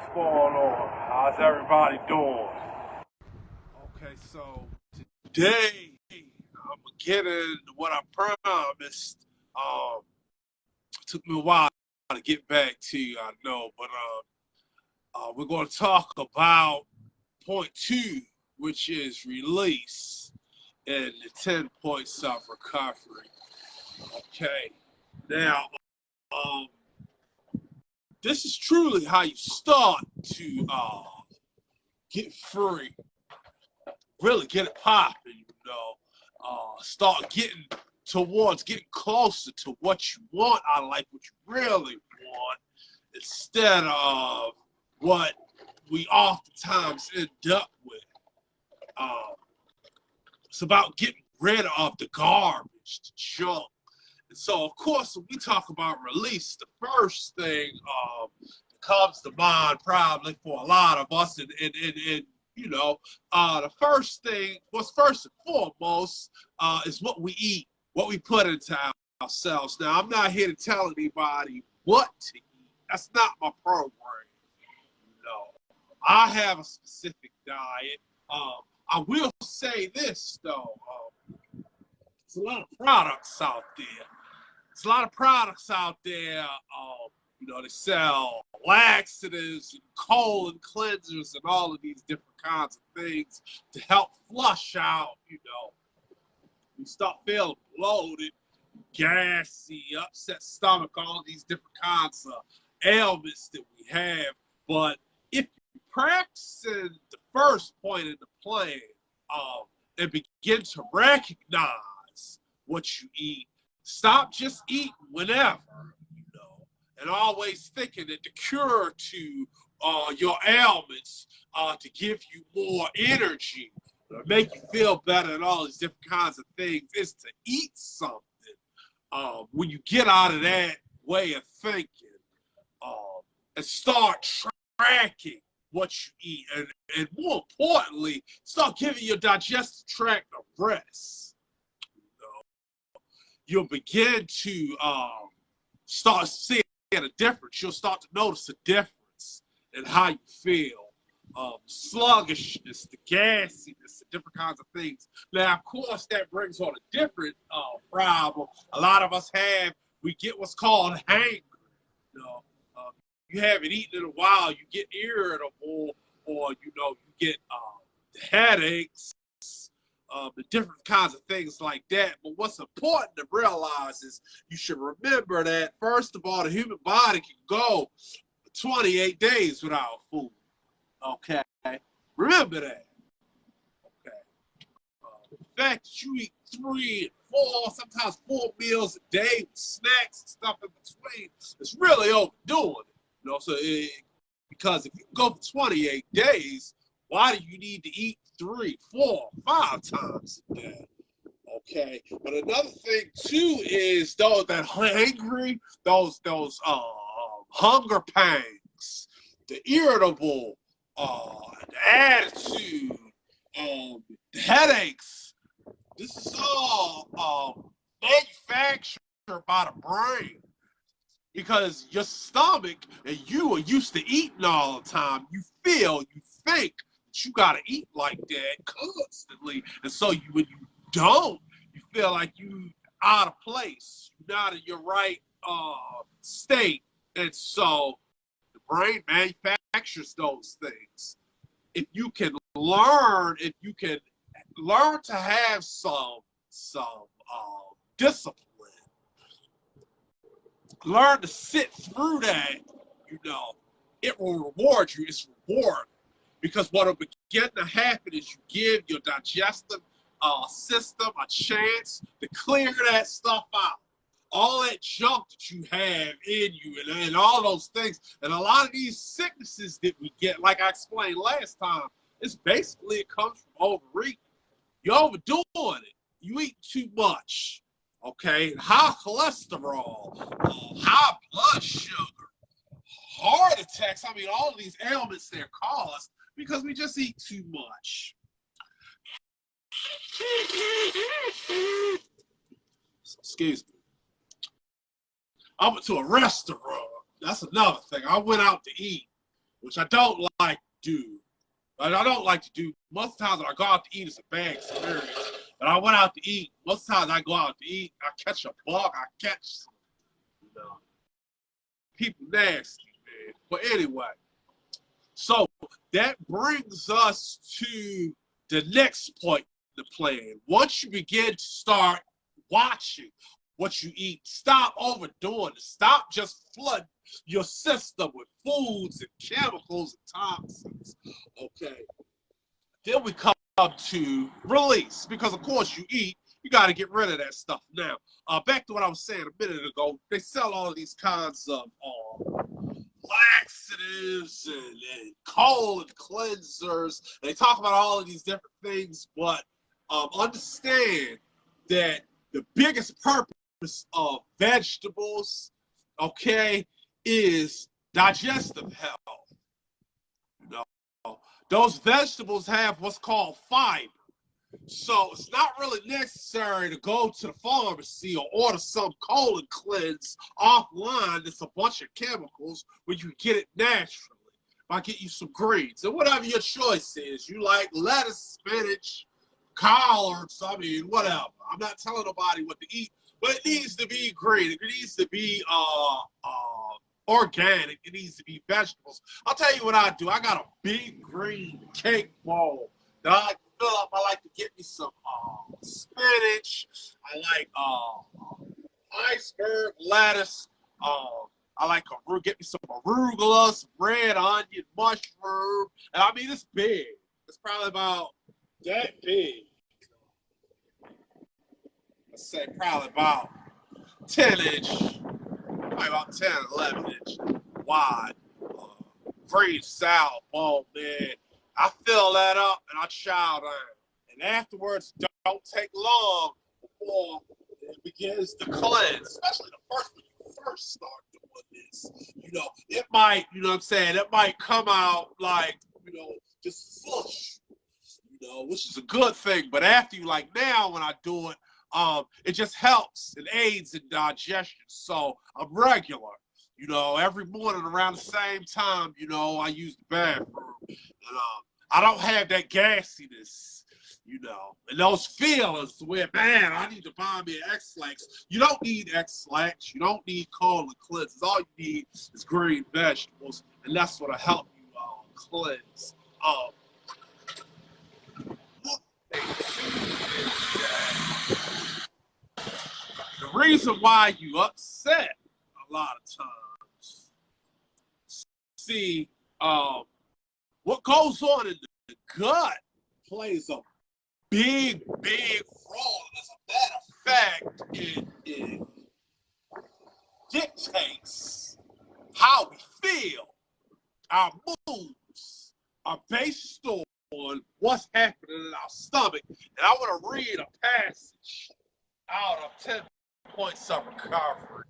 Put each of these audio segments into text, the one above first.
What's going on? How's everybody doing? Okay, so today I'm getting what I promised. It took me a while to get back to you, I know, but we're going to talk about point two, which is release and the 10 points of recovery. Okay, now um, this is truly how you start to get free, really get it popping, start getting towards getting closer to what you want out of life, what you really want, instead of what we oftentimes end up with. Um, it's about getting rid of the garbage, the junk. And so, of course, when we talk about release, the first thing that comes to mind probably for a lot of us, and the first thing, what's first and foremost, is what we eat, what we put into ourselves. Now, I'm not here to tell anybody what to eat. That's not my program. I have a specific diet. I will say this, though. There's a lot of products out there. There's a lot of products out there. They sell laxatives and colon cleansers and all of these different kinds of things to help flush out, you start feeling bloated, gassy, upset stomach, all these different kinds of ailments that we have. But if you practice the first point in the plan and begin to recognize what you eat, stop just eating whenever, and always thinking that the cure to your ailments, to give you more energy, to make you feel better, and all these different kinds of things, is to eat something. When you get out of that way of thinking and start tracking what you eat, and more importantly, start giving your digestive tract a rest, you'll begin to start seeing a difference. You'll start to notice a difference in how you feel. Sluggishness, the gassiness, the different kinds of things. Now, of course, that brings on a different problem. A lot of us we get what's called hangry. You haven't eaten in a while, you get irritable, or you get headaches, the different kinds of things like that. But what's important to realize is you should remember that, first of all, the human body can go 28 days without food. Okay? Remember that. Okay? The fact that you eat 3 and 4, sometimes 4 meals a day with snacks and stuff in between is really overdoing it. Because if you go for 28 days, why do you need to eat 3, 4, 5 times a day? Okay, but another thing too is those that hangry, those hunger pangs, the irritable, the attitude, the headaches. This is all manufactured by the brain. Because your stomach and you are used to eating all the time. You think that you gotta eat like that constantly. And so when you don't, you feel like you out of place. You're not in your right state. And so the brain manufactures those things. If you can learn to have some discipline, learn to sit through that, it will reward you. It's rewarding. Because what will begin to happen is you give your digestive system a chance to clear that stuff out. All that junk that you have in you, and all those things. And a lot of these sicknesses that we get, like I explained last time, it comes from overeating. You're overdoing it. You eat too much. Okay, high cholesterol, high blood sugar, heart attacks. I mean, all of these ailments, they're caused because we just eat too much. Excuse me. I went to a restaurant. That's another thing. I went out to eat. which I don't like to do. But I don't like to do. Most times when I go out to eat, it's a bad experience. But I went out to eat. Most times I go out to eat, I catch a bug, I catch some, people nasty, man. But anyway, so that brings us to the next point in the plan. Once you begin to start watching what you eat, stop overdoing it. Stop just flooding your system with foods and chemicals and toxins. Okay. Then we come to release, because of course you eat, you got to get rid of that stuff. Now, back to what I was saying a minute ago, they sell all of these kinds of laxatives and colon cleansers. They talk about all of these different things, but understand that the biggest purpose of vegetables, okay, is digestive health. You know, those vegetables have what's called fiber. So it's not really necessary to go to the pharmacy or order some colon cleanse offline that's a bunch of chemicals when you get it naturally by getting you some greens. And whatever your choice is, you like lettuce, spinach, collards, I mean, whatever. I'm not telling nobody what to eat, but it needs to be green. It needs to be organic. It needs to be vegetables. I'll tell you what I do. I got a big green cake bowl that I fill up. I like to get me some spinach. I like iceberg lettuce. I like get me some arugula, some red onion, mushroom. And I mean, it's big. It's probably about that big. Let's say probably about 10-inch, probably about 10, 11-inch wide. Green salad bowl, man. I fill that up and I chow down. And afterwards, don't take long before it begins to cleanse, especially the first when you first start doing this. You know, it might, you know what I'm saying, it might come out like, you know, just flush, you know, which is a good thing. But after you, like now when I do it, it just helps and aids in digestion. So I'm regular. You know, every morning around the same time, you know, I use the bathroom. And I don't have that gassiness, you know, and those feelings where, man, I need to buy me an X-Lax. You don't need X-Lax. You don't need colon cleanses. All you need is green vegetables, and that's what'll help you cleanse. The reason why you upset a lot of times, see, what goes on in the gut plays a big, big role. As a matter of fact, it dictates how we feel. Our moods are based on what's happening in our stomach. And I want to read a passage out of 10 Points of Recovery.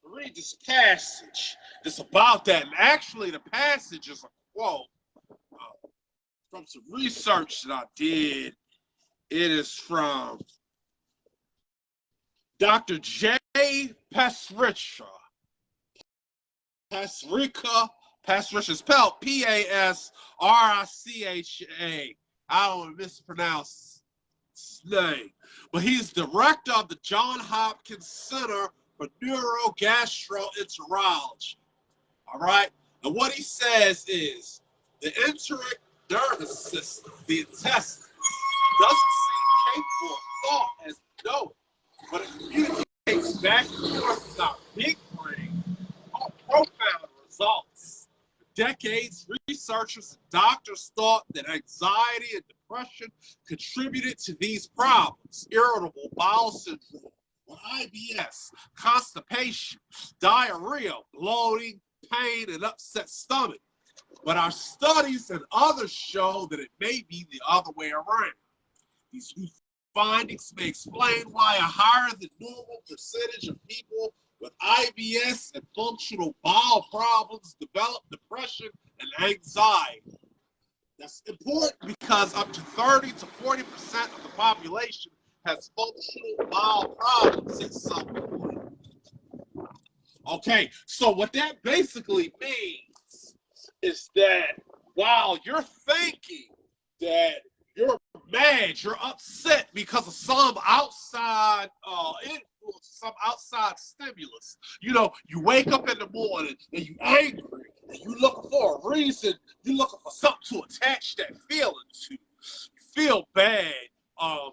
Read this passage that's about that. And actually, the passage is a quote from some research that I did. It is from Dr. J. Pasricha. Pasricha, spelled Pasricha. I don't want to mispronounce his name, but he's director of the Johns Hopkins Center for Neurogastroenterology. All right? And what he says is the enteric nervous system, the intestines, doesn't seem capable of thought as we know it, but it communicates back and forth with our big brain on profound results. For decades, researchers and doctors thought that anxiety and depression contributed to these problems: irritable bowel syndrome, or IBS, constipation, diarrhea, bloating, pain, and upset stomach. But our studies and others show that it may be the other way around. These new findings may explain why a higher than normal percentage of people with IBS and functional bowel problems develop depression and anxiety. That's important because up to 30 to 40% of the population has functional bowel problems at some point. Okay, so what that basically means is that while you're thinking that you're mad, you're upset because of some outside influence, some outside stimulus. You know, you wake up in the morning and you angry and you looking for a reason, you looking for something to attach that feeling to. You feel bad, you're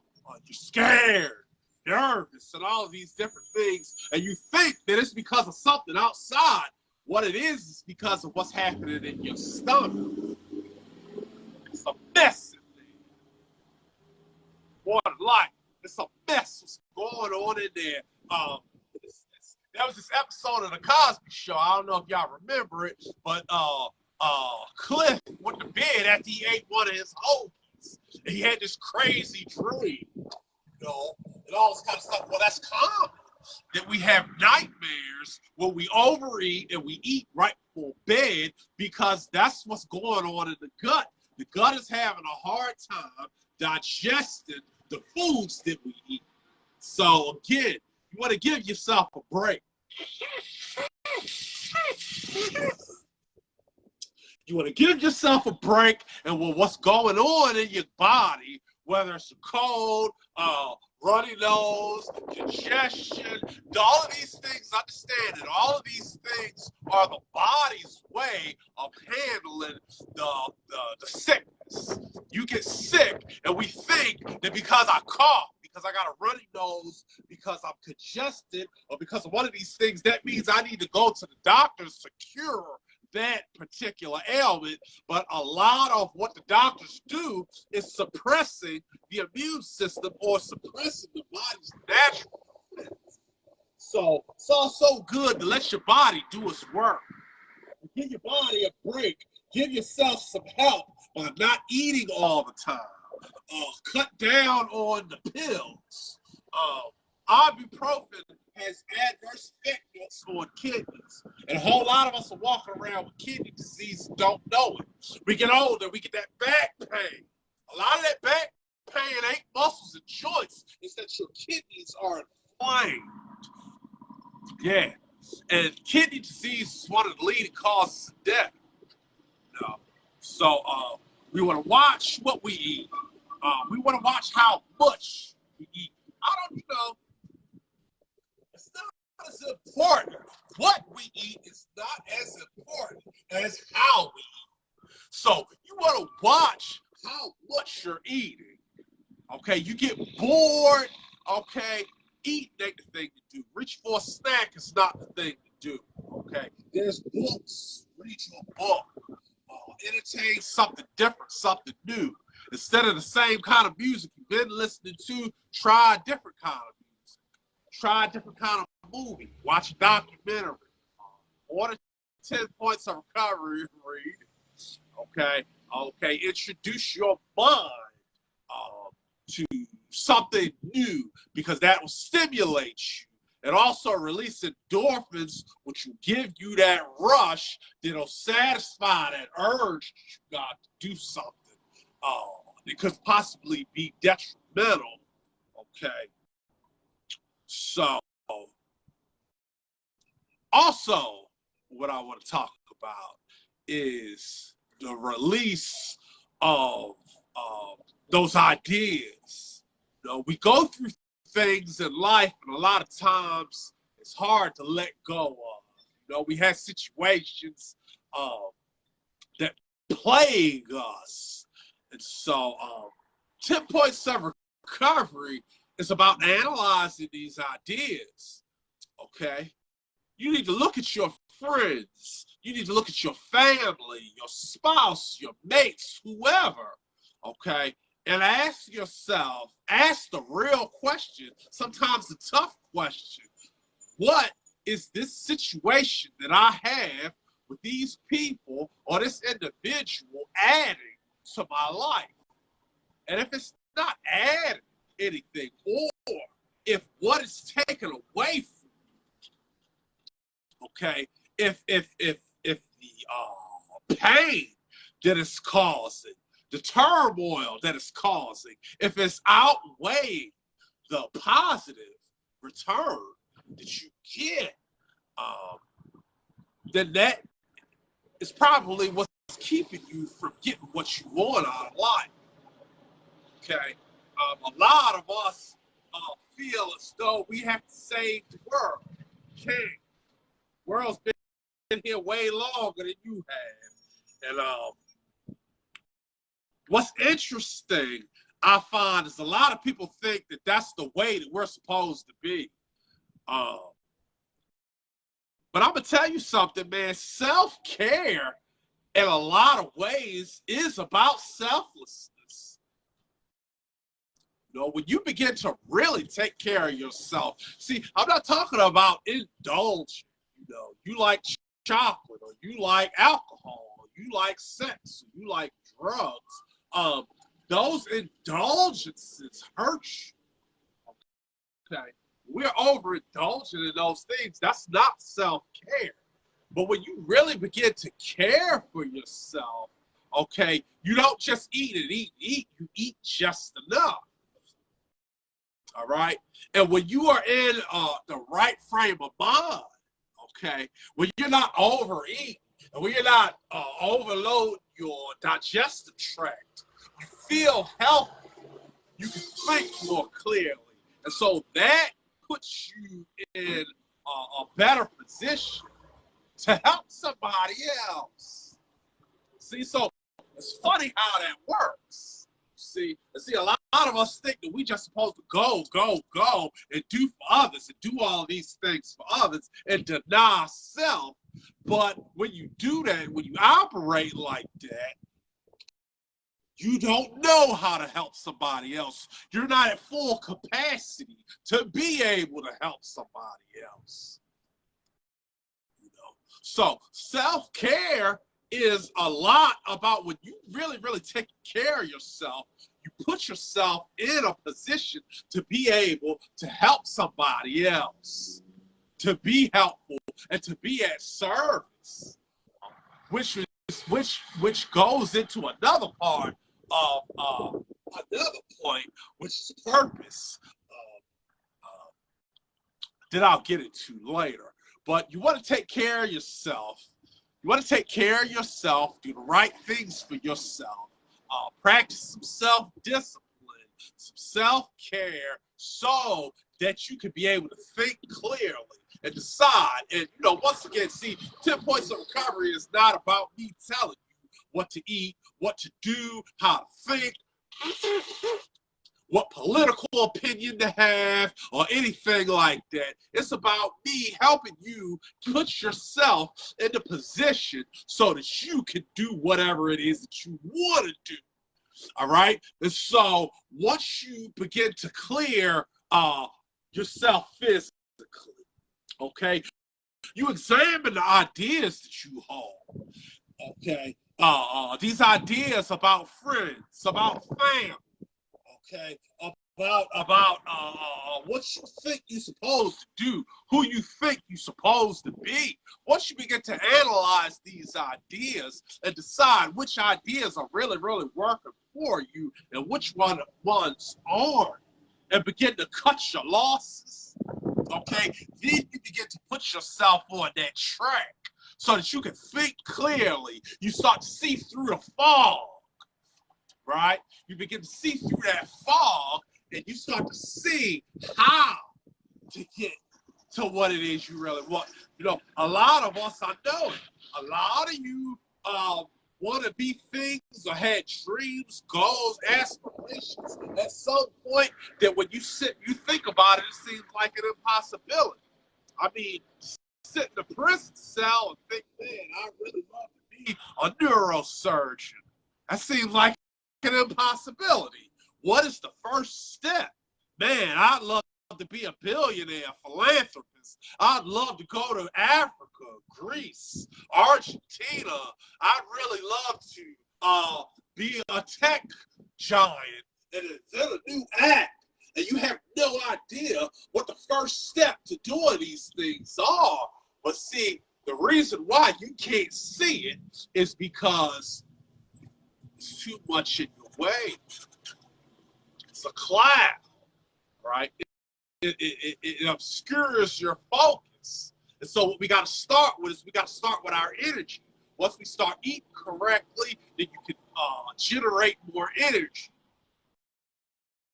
scared, nervous, and all of these different things, and you think that it's because of something outside. What it is because of what's happening in your stomach. It's a mess in there. More than life. It's a mess what's going on in there. There was this episode of the Cosby Show. I don't know if y'all remember it, but Cliff went to bed after he ate one of his hoagies. And he had this crazy dream, you know, and all this kind of stuff. Well, that's common. That we have nightmares when we overeat and we eat right before bed because that's what's going on in the gut. The gut is having a hard time digesting the foods that we eat. So again, you want to give yourself a break. You want to give yourself a break, and with what's going on in your body, whether it's a cold, runny nose, congestion, all of these things, understand that all of these things are the body's way of handling the sickness. You get sick, and we think that because I cough, because I got a runny nose, because I'm congested, or because of one of these things, that means I need to go to the doctors to cure that particular ailment. But a lot of what the doctors do is suppressing the immune system or suppressing the body's natural defense. So it's also good to let your body do its work. Give your body a break. Give yourself some help by not eating all the time. Cut down on the pills. Ibuprofen has adverse effects on kidneys. And a whole lot of us are walking around with kidney disease and don't know it. We get older, we get that back pain. A lot of that back pain ain't muscles and joints. It's that your kidneys are inflamed. Yeah. And kidney disease is one of the leading causes of death. No. So we want to watch what we eat. We want to watch how much we eat. I don't know. It's not as important. What we eat is not as important as how we eat. So you want to watch how much you're eating. Okay, you get bored. Okay, eat ain't the thing to do. Reach for a snack is not the thing to do. Okay, there's books. Read your book. Entertain something different, something new. Instead of the same kind of music you've been listening to, try a different kind of music. Try a different kind of movie. Watch a documentary. Order 10 Points of Recovery. Read. Okay. Introduce your mind to something new because that will stimulate you. And also release endorphins, which will give you that rush that'll satisfy that urge that you got to do something. It could possibly be detrimental. Okay. So, also, what I want to talk about is the release of those ideas. You know, we go through things in life, and a lot of times it's hard to let go of. You know, we have situations that plague us. And so 10 Points of Recovery is about analyzing these ideas. Okay? You need to look at your friends. You need to look at your family, your spouse, your mates, whoever. Okay? And ask yourself, ask the real question, sometimes the tough question. What is this situation that I have with these people or this individual adding to my life? And if it's not adding anything, or if what is taken away from you, okay, if the pain that it's causing, the turmoil that it's causing, if it's outweighing the positive return that you get, then that is probably what's keeping you from getting what you want out of life. Okay, a lot of us feel as though we have to save the world. Can't. World's been here way longer than you have, and what's interesting, I find, is a lot of people think that that's the way that we're supposed to be. But I'm gonna tell you something, man. Self-care, in a lot of ways, is about selflessness. You know, when you begin to really take care of yourself. See, I'm not talking about indulging. You know, you like chocolate, or you like alcohol, or you like sex, or you like drugs. Those indulgences hurt you. Okay, we're overindulging in those things. That's not self-care. But when you really begin to care for yourself, okay, you don't just eat and eat and eat. You eat just enough. All right, and when you are in the right frame of mind, okay, when you're not overeating, and when you're not overload your digestive tract, you feel healthy, you can think more clearly. And so that puts you in a better position to help somebody else. See, so it's funny how that works. See, a lot of us think that we just supposed to go and do for others and do all these things for others and deny self. But when you do that, when you operate like that, you don't know how to help somebody else. You're not at full capacity to be able to help somebody else. You know? So self-care is a lot about when you really, really take care of yourself, you put yourself in a position to be able to help somebody else, to be helpful and to be at service, which goes into another part of another point, which is purpose, that I'll get into later. But you want to take care of yourself. You want to take care of yourself, do the right things for yourself, practice some self-discipline, some self-care, so that you can be able to think clearly and decide. And, you know, once again, see, 10 Points of Recovery is not about me telling you what to eat, what to do, how to think, what political opinion to have, or anything like that. It's about me helping you put yourself in a position so that you can do whatever it is that you want to do. All right? And so once you begin to clear yourself physically, okay, you examine the ideas that you hold. Okay? These ideas about friends, about family, okay, about what you think you're supposed to do, who you think you're supposed to be. Once you begin to analyze these ideas and decide which ideas are really, really working for you and which ones aren't, and begin to cut your losses, okay, then you begin to put yourself on that track so that you can think clearly. You start to see through the fog. Right? You begin to see through that fog and you start to see how to get to what it is you really want. You know, a lot of us, I know it. A lot of you want to be things or had dreams, goals, aspirations at some point that when you sit, you think about it, it seems like an impossibility. I mean, sit in a prison cell and think, man, I really love to be a neurosurgeon. That seems like an impossibility. What is the first step? Man, I'd love to be a billionaire philanthropist. I'd love to go to Africa, Greece, Argentina. I'd really love to be a tech giant and invent a new app. And you have no idea what the first step to doing these things are. But see, the reason why you can't see it is because it's too much in your way. It's a cloud, right? It obscures your focus. And so what we got to start with is we got to start with our energy. Once we start eating correctly, then you can generate more energy.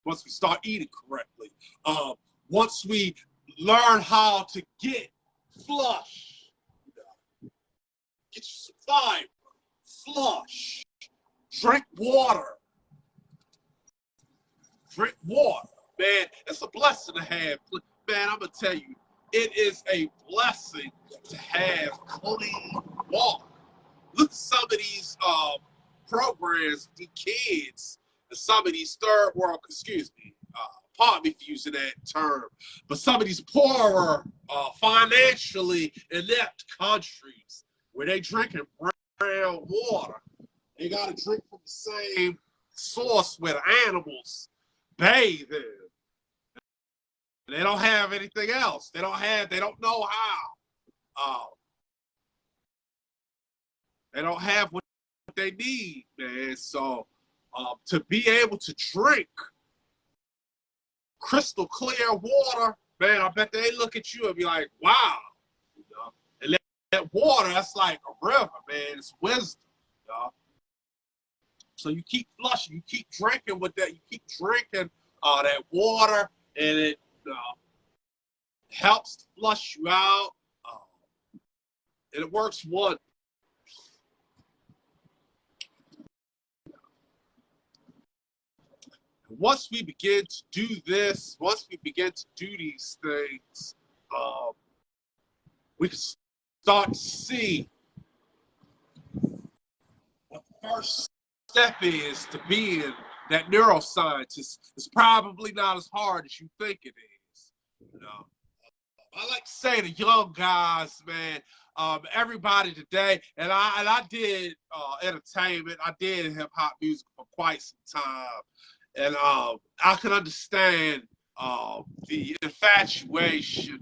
Once we start eating correctly. Once we learn how to get flush, get you some fiber, flush, drink water. Drink water, man. It's a blessing to have. Man, I'm going to tell you, it is a blessing to have clean water. Look at some of these programs, the kids, and some of these third world, pardon me for using that term, but some of these poorer, financially inept countries where they drinking brown water, they got to drink from the same source where the animals bathe in. They don't have anything else. They don't know how. They don't have what they need, man. So to be able to drink crystal clear water, man, I bet they look at you and be like, wow. You know? And that water, that's like a river, man. It's wisdom. You know? So you keep flushing, you keep drinking with that, you keep drinking that water, and it helps flush you out, and it works wonders. Once we begin to do this, once we begin to do these things, we can start to see what the first step is to being that neuroscientist. Is probably not as hard as you think it is. You know, I like to say to young guys, man, everybody today, and I did entertainment, I did hip hop music for quite some time. And I can understand the infatuation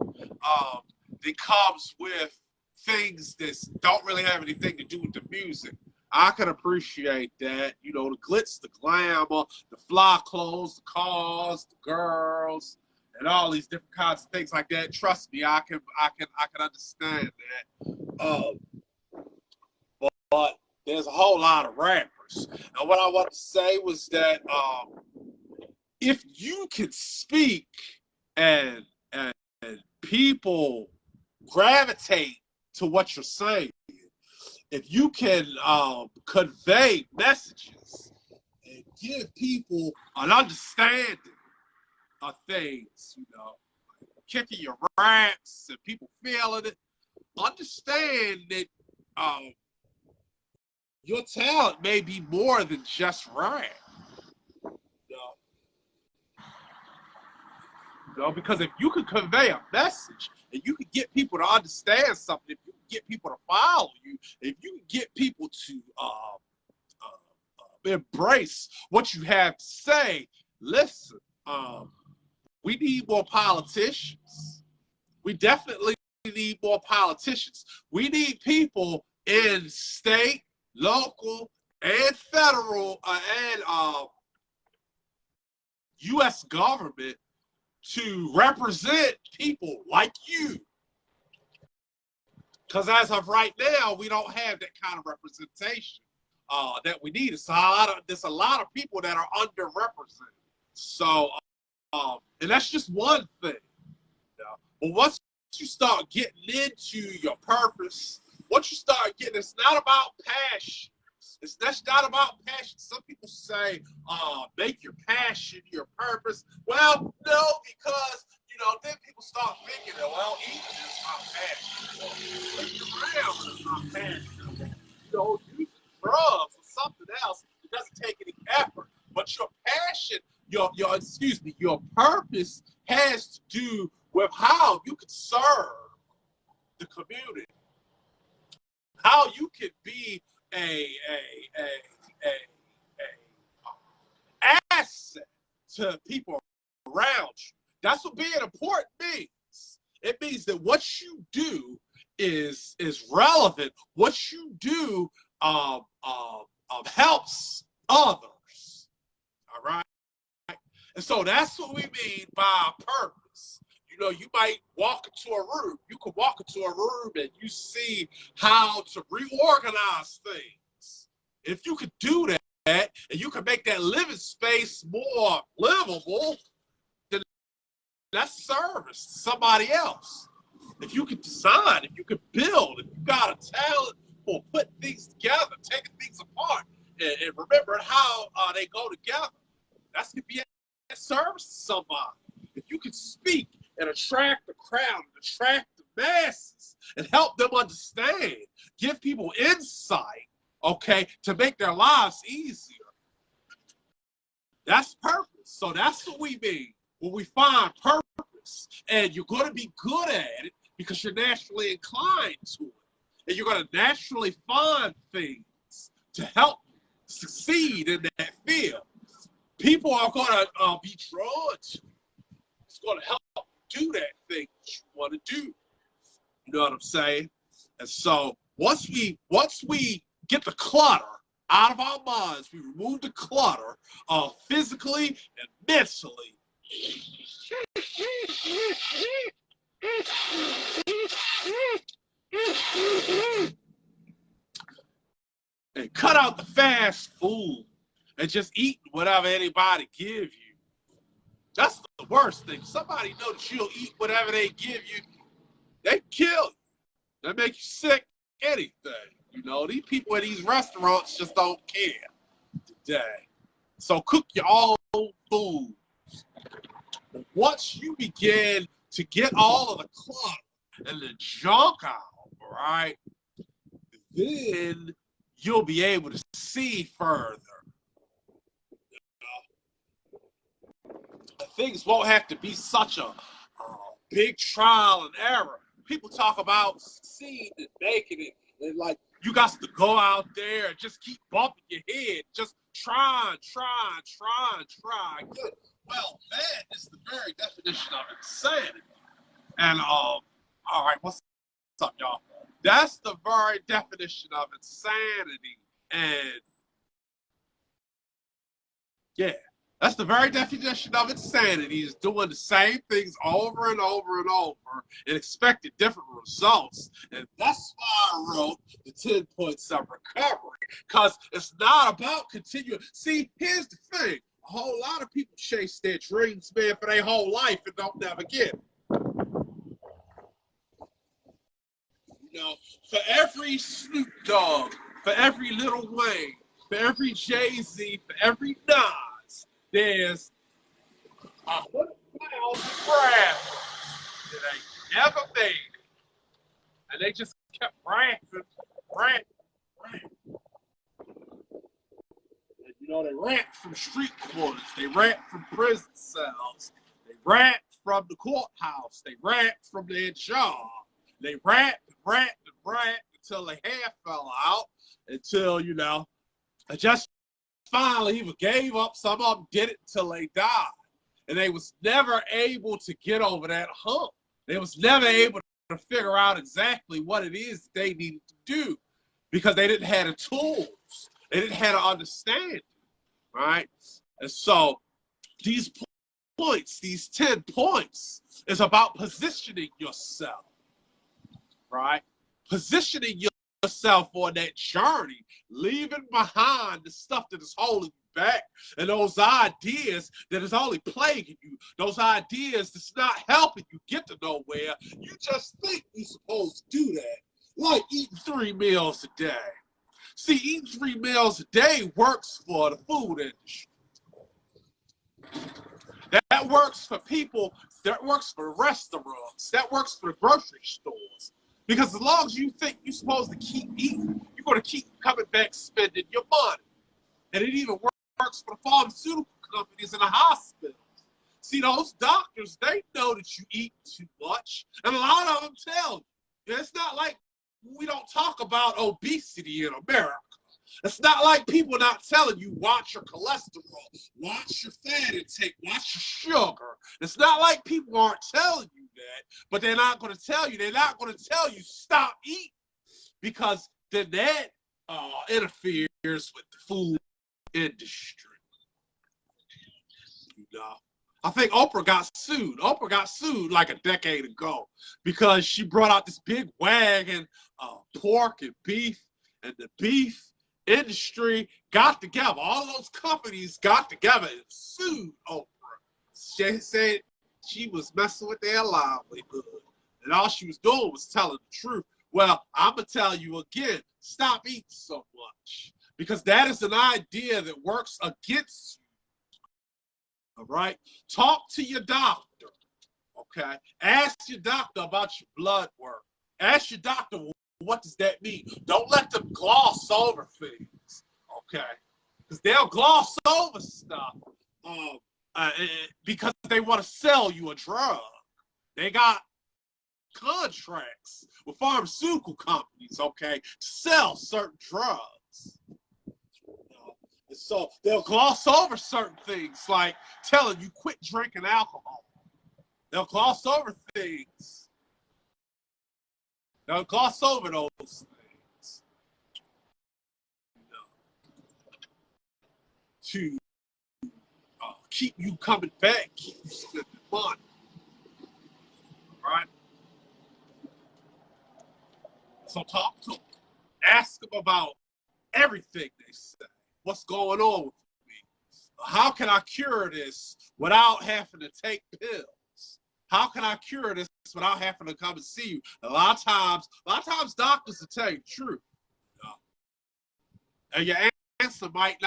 that comes with things that don't really have anything to do with the music. I can appreciate that. You know, the glitz, the glamour, the fly clothes, the cars, the girls, and all these different kinds of things like that. Trust me, I can understand that. But there's a whole lot of rappers. And what I want to say was that if you can speak and people gravitate to what you're saying, if you can convey messages and give people an understanding of things, you know, kicking your raps and people feeling it, understand that your talent may be more than just rap. You know, because if you can convey a message and you can get people to understand something, if you can get people to follow you, if you can get people to embrace what you have to say, listen, we need more politicians. We definitely need more politicians. We need people in state, local, and federal, and U.S. government to represent people like you. Because as of right now, we don't have that kind of representation that we need. There's a lot of people that are underrepresented. So, and that's just one thing. You know? But once you start getting into your purpose, once you start getting, it's not about passion. That's not about passion. Some people say, make your passion your purpose. Well, no, because, you know, then people start thinking that, well, eating is my passion. Sleeping around is my passion. You know, using drugs or something else, it doesn't take any effort. But your passion, your purpose has to do with how you can serve the community. How you can be a asset to people around you. That's what being important means. It means that what you do is relevant. What you do helps others. All right. And so that's what we mean by purpose. You might walk into a room. You could walk into a room and you see how to reorganize things. If you could do that and you could make that living space more livable, then that's service to somebody else. If you could design, if you could build, if you got a talent for putting things together, taking things apart, and remembering how they go together, that's going to be a service to somebody. If you can speak and attract the crowd, and attract the masses, and help them understand, give people insight, okay, to make their lives easier. That's purpose. So that's what we mean when we find purpose. And you're going to be good at it because you're naturally inclined to it. And you're going to naturally find things to help you succeed in that field. People are going to be drawn to you. It's going to help do that thing that you want to do. You know what I'm saying? And so once we get the clutter out of our minds, we remove the clutter physically and mentally. And cut out the fast food and just eat whatever anybody give you. That's the worst thing. Somebody know that you'll eat whatever they give you. They kill you. They make you sick. Anything. These people at these restaurants just don't care today. So cook your own food. Once you begin to get all of the clutter and the junk out, right, then you'll be able to see further. Things won't have to be such a big trial and error. People talk about succeeding and making it, and like you got to go out there and just keep bumping your head, just try. Good. Well, that is the very definition of insanity. And all right, what's up, y'all? That's the very definition of insanity. And yeah. That's the very definition of insanity, is doing the same things over and over and over and expecting different results. And that's why I wrote the 10 points of recovery, because it's not about continuing. See, here's the thing. A whole lot of people chase their dreams, man, for their whole life and don't never get it. For every Snoop Dogg, for every Lil Wayne, for every Jay-Z, for every Nas, there's 100,000 rappers that ain't never made it. And they just kept rapping. And, they rap from street corners. They rap from prison cells. They rap from the courthouse. They rap from their job. They rap until their hair fell out, until, I just finally either gave up. Some of them did it until they died. And they was never able to get over that hump. They was never able to figure out exactly what it is that they needed to do, because they didn't have the tools. They didn't have to understand, right? And so these points, these 10 points, is about positioning yourself, right? Positioning yourself on that journey, leaving behind the stuff that is holding you back, and those ideas that is only plaguing you, those ideas that's not helping you get to nowhere. You just think you're supposed to do that, like eating 3 meals a day. See, eating 3 meals a day works for the food industry. That works for people, that works for restaurants, that works for grocery stores. Because as long as you think you're supposed to keep eating, you're going to keep coming back spending your money. And it even works for the pharmaceutical companies and the hospitals. See, those doctors, they know that you eat too much. And a lot of them tell you. It's not like we don't talk about obesity in America. It's not like people not telling you, watch your cholesterol, watch your fat intake, watch your sugar. It's not like people aren't telling you that, but they're not going to tell you. They're not going to tell you stop eating, because then that interferes with the food industry. I think Oprah got sued. Oprah got sued like a decade ago because she brought out this big wagon of pork and beef, and the beef industry got together. All of those companies got together and sued Oprah. She said she was messing with their livelihood, and all she was doing was telling the truth. Well, I'm going to tell you again, stop eating so much, because that is an idea that works against you. All right? Talk to your doctor, okay? Ask your doctor about your blood work. Ask your doctor, what does that mean? Don't let them gloss over things, okay? Because they'll gloss over stuff because they want to sell you a drug. They got contracts with pharmaceutical companies, okay, to sell certain drugs. And so they'll gloss over certain things, like telling you quit drinking alcohol. They'll gloss over things. They'll gloss over those things, to keep you coming back, keep you spending money. All right? So talk to them. Ask them about everything they say. What's going on with me? How can I cure this without having to take pills? How can I cure this without having to come and see you? A lot of times doctors will tell you the truth. And your answer might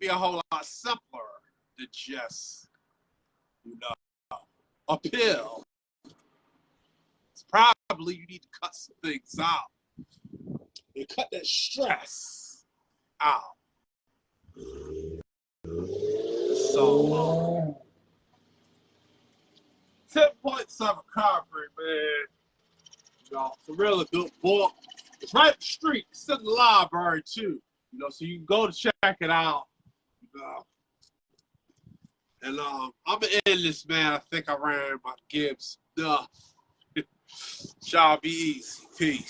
be a whole lot simpler than just, a pill. It's probably you need to cut some things out. You cut that stress out. So, 10 Points of Recovery, man. It's a really good book. It's right up the street. It's in the library, too. So you can go to check it out. And I'm going to end this, man. I think I ran my Gibbs enough. Y'all be easy. Peace.